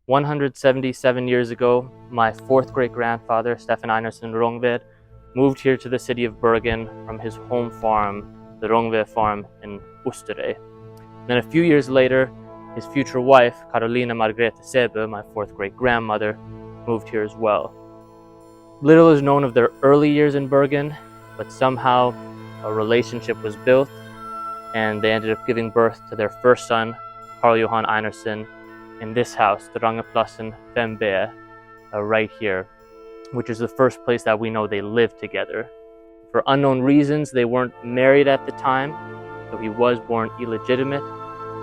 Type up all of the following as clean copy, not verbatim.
177 years ago, my fourth great-grandfather, Stefan Einarsen Rongved, moved here to the city of Bergen from his home farm, the Rongved farm in Osterøy. Then a few years later, his future wife, Carolina Margrethe Sebe, my fourth great-grandmother, moved here as well. Little is known of their early years in Bergen, but somehow a relationship was built, and they ended up giving birth to their first son, Carl Johan Einarsen, in this house, the Rangeplassen 5B, right here, which is the first place that we know they lived together. For unknown reasons, they weren't married at the time, so he was born illegitimate,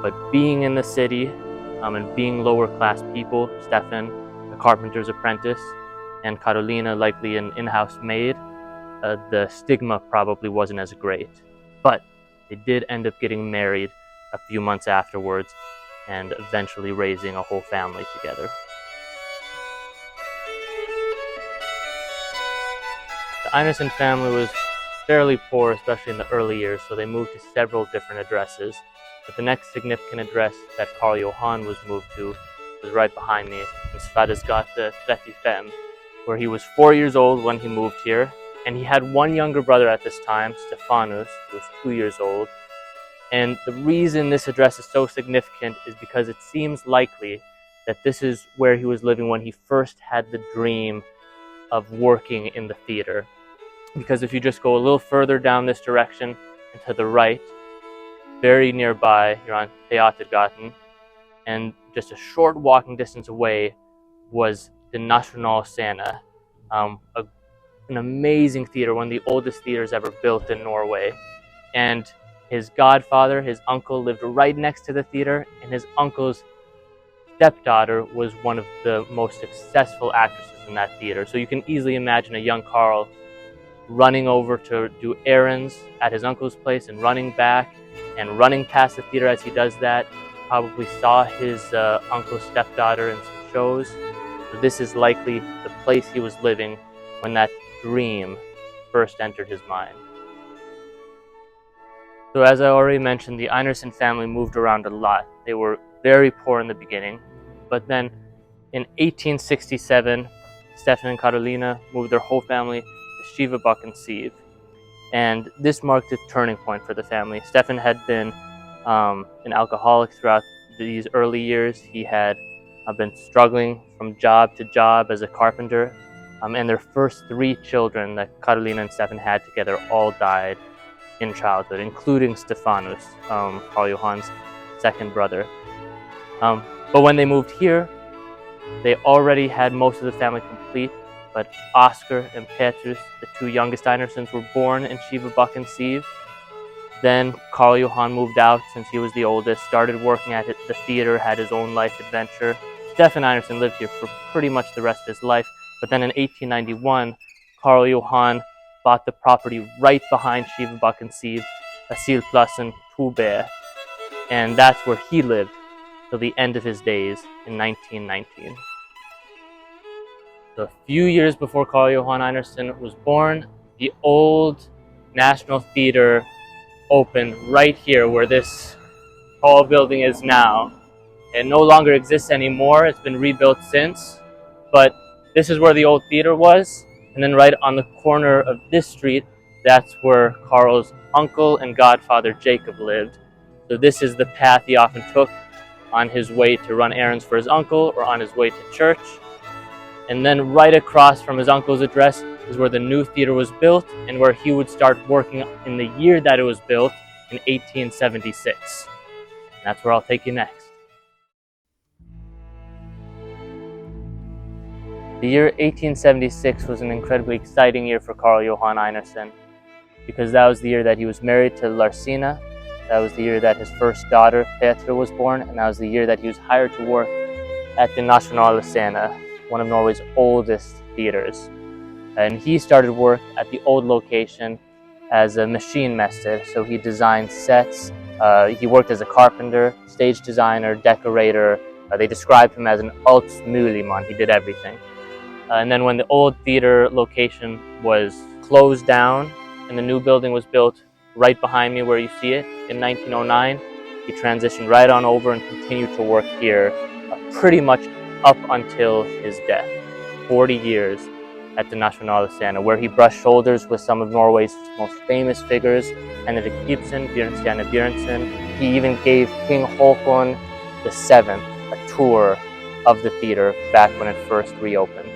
but being in the city and being lower class people, Stefan, a carpenter's apprentice, and Carolina, likely an in-house maid, the stigma probably wasn't as great. But they did end up getting married a few months afterwards and eventually raising a whole family together. The Einarsen family was fairly poor, especially in the early years, so they moved to several different addresses. But the next significant address that Carl Johan was moved to was right behind me, in Sverresgate 35, where he was 4 years old when he moved here, and he had one younger brother at this time, Stefanus, who was 2 years old. And the reason this address is so significant is because it seems likely that this is where he was living when he first had the dream of working in the theater. Because if you just go a little further down this direction and to the right, very nearby, you're on Theatergaten, and just a short walking distance away was the Nationalscene, an amazing theater, one of the oldest theaters ever built in Norway. And his godfather, his uncle, lived right next to the theater, and his uncle's stepdaughter was one of the most successful actresses in that theater. So you can easily imagine a young Carl running over to do errands at his uncle's place and running back and running past the theater as he does that. Probably saw his uncle's stepdaughter in some shows. So this is likely the place he was living when that dream first entered his mind. So as I already mentioned, the Einarsen family moved around a lot. They were very poor in the beginning, but then in 1867, Stefan and Carolina moved their whole family to Skivebakken Siv. And this marked a turning point for the family. Stefan had been an alcoholic throughout these early years. He had been struggling from job to job as a carpenter. And their first 3 children that Carolina and Stefan had together all died in childhood, including Stefanus, Carl Johan's second brother. But when they moved here, they already had most of the family complete, but Oscar and Petrus, the 2 youngest Einarsens, were born in Skivebakken Siv. Then Carl Johan moved out since he was the oldest, started working at the theater, had his own life adventure. Stefan Einarsen lived here for pretty much the rest of his life, but then in 1891, Carl Johan bought the property right behind Skivebakken Siv, Asylplassen 2B, and that's where he lived till the end of his days in 1919. So a few years before Carl Johan Einarsen was born, the old National Theater opened right here where this tall building is now. It no longer exists anymore, it's been rebuilt since, but this is where the old theater was. And then right on the corner of this street, that's where Carl's uncle and godfather Jacob lived. So this is the path he often took on his way to run errands for his uncle or on his way to church. And then right across from his uncle's address is where the new theater was built and where he would start working in the year that it was built in 1876. And that's where I'll take you next. The year 1876 was an incredibly exciting year for Carl Johan Einarsen because that was the year that he was married to Larsina, that was the year that his first daughter Petra was born, and that was the year that he was hired to work at the Nationalscene, one of Norway's oldest theaters. And he started work at the old location as a machine master, so he designed sets, he worked as a carpenter, stage designer, decorator. They described him as an alt-muligman, he did everything. And then when the old theater location was closed down and the new building was built right behind me where you see it in 1909, he transitioned right on over and continued to work here pretty much up until his death, 40 years at the Nationale Scene, where he brushed shoulders with some of Norway's most famous figures, Henrik Ibsen, Bjørnstjerne Bjørnson. He even gave King Haakon VII a tour of the theater back when it first reopened.